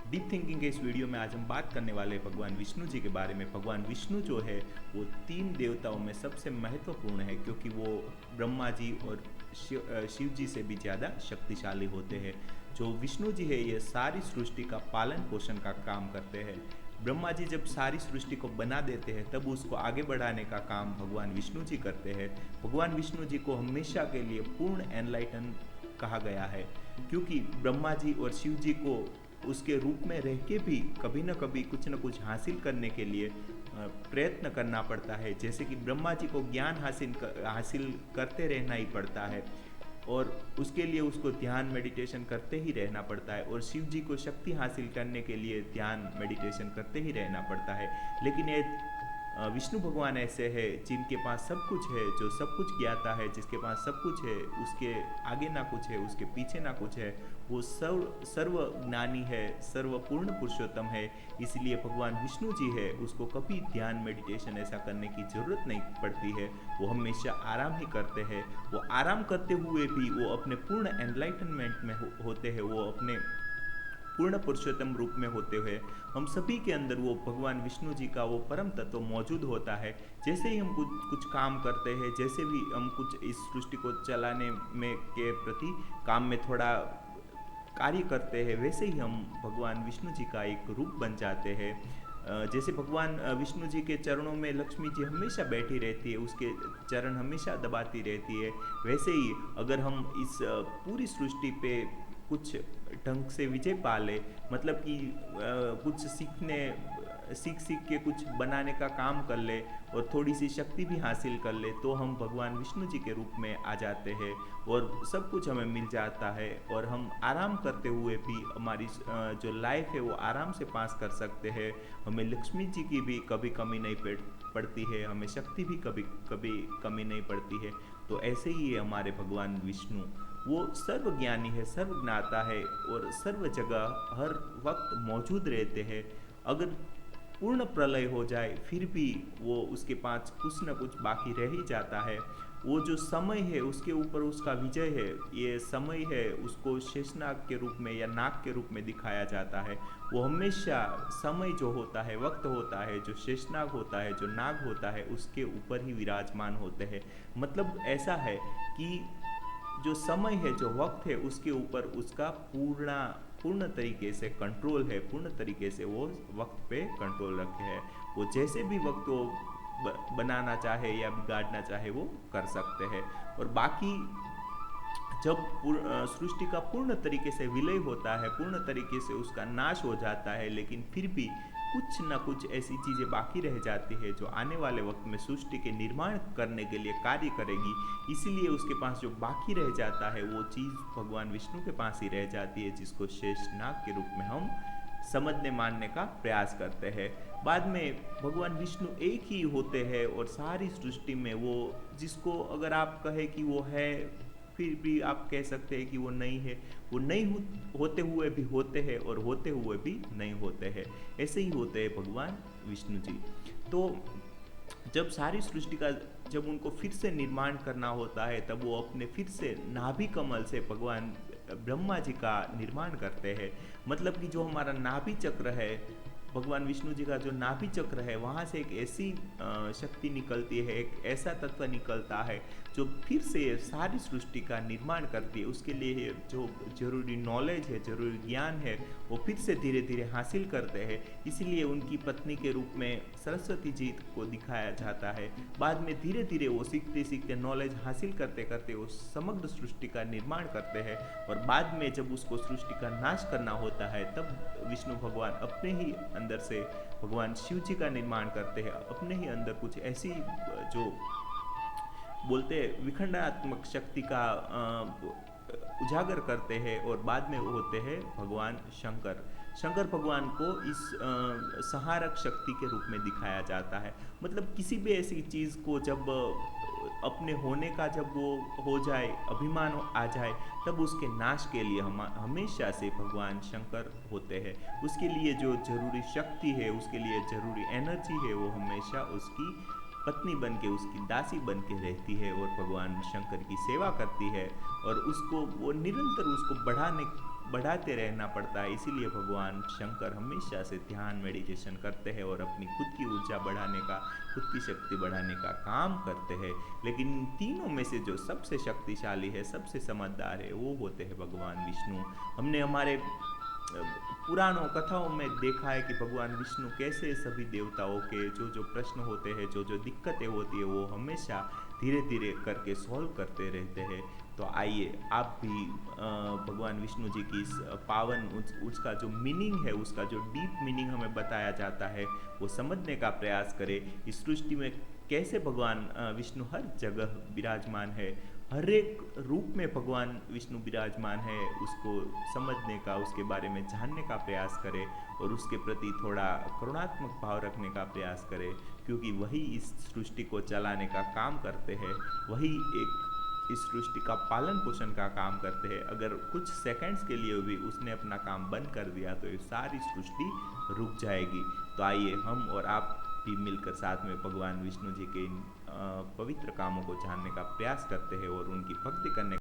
Deep thinking के इस video में आज हम बात करने वाले हैं भगवान विष्णु जी के बारे में। भगवान विष्णु जो है वो तीन देवताओं में सबसे महत्वपूर्ण है, क्योंकि वो ब्रह्मा जी और शिव जी से भी ज़्यादा शक्तिशाली होते हैं। जो विष्णु जी है ये सारी सृष्टि का पालन पोषण का काम करते हैं। ब्रह्मा जी जब सारी सृष्टि को बना देते हैं तब उसको आगे बढ़ाने का काम भगवान विष्णु जी करते हैं। भगवान विष्णु जी को हमेशा के लिए पूर्ण एनलाइटन कहा गया है, क्योंकि ब्रह्मा जी और शिव जी को उसके रूप में रह के भी कभी न कभी कुछ न कुछ हासिल करने के लिए प्रयत्न करना पड़ता है। जैसे कि ब्रह्मा जी को ज्ञान हासिल करते रहना ही पड़ता है, और उसके लिए उसको ध्यान मेडिटेशन करते ही रहना पड़ता है, और शिव जी को शक्ति हासिल करने के लिए ध्यान मेडिटेशन करते ही रहना पड़ता है। लेकिन ये विष्णु भगवान ऐसे हैं जिनके पास सब कुछ है, जो सब कुछ ज्ञाता है, जिसके पास सब कुछ है, उसके आगे ना कुछ है, उसके पीछे ना कुछ है। वो सर्व ज्ञानी है, सर्वपूर्ण पुरुषोत्तम है। इसलिए भगवान विष्णु जी है उसको कभी ध्यान मेडिटेशन ऐसा करने की ज़रूरत नहीं पड़ती है। वो हमेशा आराम ही करते हैं। वो आराम करते हुए भी वो अपने पूर्ण एनलाइटनमेंट में होते हैं। वो अपने पूर्ण पुरुषोत्तम रूप में होते हुए हम सभी के अंदर वो भगवान विष्णु जी का वो परम तत्व मौजूद होता है। जैसे ही हम कुछ कुछ काम करते हैं, जैसे भी हम कुछ इस सृष्टि को चलाने में के प्रति काम में थोड़ा कार्य करते हैं, वैसे ही हम भगवान विष्णु जी का एक रूप बन जाते हैं। जैसे भगवान विष्णु जी के चरणों में लक्ष्मी जी हमेशा बैठी रहती है, उसके चरण हमेशा दबाती रहती है। वैसे ही अगर हम इस पूरी सृष्टि पे कुछ ढंग से विजय पा ले, मतलब कि कुछ सीख सीख के कुछ बनाने का काम कर ले और थोड़ी सी शक्ति भी हासिल कर ले, तो हम भगवान विष्णु जी के रूप में आ जाते हैं और सब कुछ हमें मिल जाता है। और हम आराम करते हुए भी हमारी जो लाइफ है वो आराम से पास कर सकते हैं। हमें लक्ष्मी जी की भी कभी कमी नहीं पड़ती है, हमें शक्ति भी कभी कभी कमी नहीं पड़ती है। तो ऐसे ही है हमारे भगवान विष्णु। वो सर्वज्ञानी है, सर्वज्ञाता है और सर्व जगह हर वक्त मौजूद रहते हैं। अगर पूर्ण प्रलय हो जाए फिर भी वो उसके पास कुछ न कुछ बाकी रह ही जाता है। वो जो समय है उसके ऊपर उसका विजय है। ये समय है उसको शेषनाग के रूप में या नाग के रूप में दिखाया जाता है। वो हमेशा समय जो होता है, वक्त होता है, जो शेषनाग होता है, जो नाग होता है, उसके ऊपर ही विराजमान होते हैं। मतलब ऐसा है कि जो समय है, जो वक्त है, उसके ऊपर उसका पूर्ण तरीके से कंट्रोल है। पूर्ण तरीके से वो वक्त पे कंट्रोल रखे है। वो जैसे भी वक्त वो बनाना चाहे या बिगाड़ना चाहे वो कर सकते हैं। और बाकी जब सृष्टि का पूर्ण तरीके से विलय होता है, पूर्ण तरीके से उसका नाश हो जाता है, लेकिन फिर भी कुछ ना कुछ ऐसी चीज़ें बाकी रह जाती है जो आने वाले वक्त में सृष्टि के निर्माण करने के लिए कार्य करेगी। इसीलिए उसके पास जो बाकी रह जाता है वो चीज़ भगवान विष्णु के पास ही रह जाती है, जिसको शेषनाग के रूप में हम समझने मानने का प्रयास करते हैं। बाद में भगवान विष्णु एक ही होते हैं और सारी सृष्टि में वो, जिसको अगर आप कहे कि वो है, फिर भी आप कह सकते हैं कि वो नहीं है। वो नहीं होते हुए भी होते हैं और होते हुए भी नहीं होते हैं। ऐसे ही होते हैं भगवान विष्णु जी। तो जब सारी सृष्टि का, जब उनको फिर से निर्माण करना होता है, तब वो अपने फिर से नाभि कमल से भगवान ब्रह्मा जी का निर्माण करते हैं। मतलब कि जो हमारा नाभि चक्र है, भगवान विष्णु जी का जो नाभि चक्र है, वहाँ से एक ऐसी शक्ति निकलती है, एक ऐसा तत्व निकलता है जो फिर से सारी सृष्टि का निर्माण करती है। उसके लिए जो जरूरी नॉलेज है, जरूरी ज्ञान है, वो फिर से धीरे धीरे हासिल करते हैं। इसलिए उनकी पत्नी के रूप में सरस्वती जी को दिखाया जाता है। बाद में धीरे धीरे वो सीखते सीखते, नॉलेज हासिल करते करते वो समग्र सृष्टि का निर्माण करते हैं। और बाद में जब उसको सृष्टि का नाश करना होता है, तब विष्णु भगवान अपने ही अंदर से भगवान शिव जी का निर्माण करते हैं। अपने ही अंदर कुछ ऐसी जो बोलते हैं विखंडनात्मक शक्ति का उजागर करते हैं, और बाद में वो होते हैं भगवान शंकर। शंकर भगवान को इस संहारक शक्ति के रूप में दिखाया जाता है। मतलब किसी भी ऐसी चीज़ को जब अपने होने का जब वो हो जाए, अभिमान आ जाए, तब उसके नाश के लिए हम हमेशा से भगवान शंकर होते हैं। उसके लिए जो जरूरी शक्ति है, उसके लिए जरूरी एनर्जी है, वो हमेशा उसकी पत्नी बन के, उसकी दासी बन के रहती है और भगवान शंकर की सेवा करती है। और उसको वो निरंतर उसको बढ़ाने बढ़ाते रहना पड़ता है। इसीलिए भगवान शंकर हमेशा से ध्यान मेडिटेशन करते हैं और अपनी खुद की ऊर्जा बढ़ाने का, खुद की शक्ति बढ़ाने का काम करते हैं। लेकिन इन तीनों में से जो सबसे शक्तिशाली है, सबसे समझदार है, वो होते हैं भगवान विष्णु। हमने हमारे पुराणों कथाओं में देखा है कि भगवान विष्णु कैसे सभी देवताओं के जो जो प्रश्न होते हैं, जो जो दिक्कतें होती है, वो हमेशा धीरे धीरे करके सॉल्व करते रहते हैं। तो आइए आप भी भगवान विष्णु जी की इस पावन उसका जो मीनिंग है, उसका जो डीप मीनिंग हमें बताया जाता है, वो समझने का प्रयास करें। इस सृष्टि में कैसे भगवान विष्णु हर जगह विराजमान है, हर एक रूप में भगवान विष्णु विराजमान है, उसको समझने का, उसके बारे में जानने का प्रयास करें और उसके प्रति थोड़ा करुणात्मक भाव रखने का प्रयास करें, क्योंकि वही इस सृष्टि को चलाने का काम करते हैं, वही एक इस सृष्टि का पालन पोषण का काम करते हैं। अगर कुछ सेकंड्स के लिए भी उसने अपना काम बंद कर दिया तो ये सारी सृष्टि रुक जाएगी। तो आइए हम और आप भी मिलकर साथ में भगवान विष्णु जी के इन पवित्र कामों को जानने का प्रयास करते हैं और उनकी भक्ति करने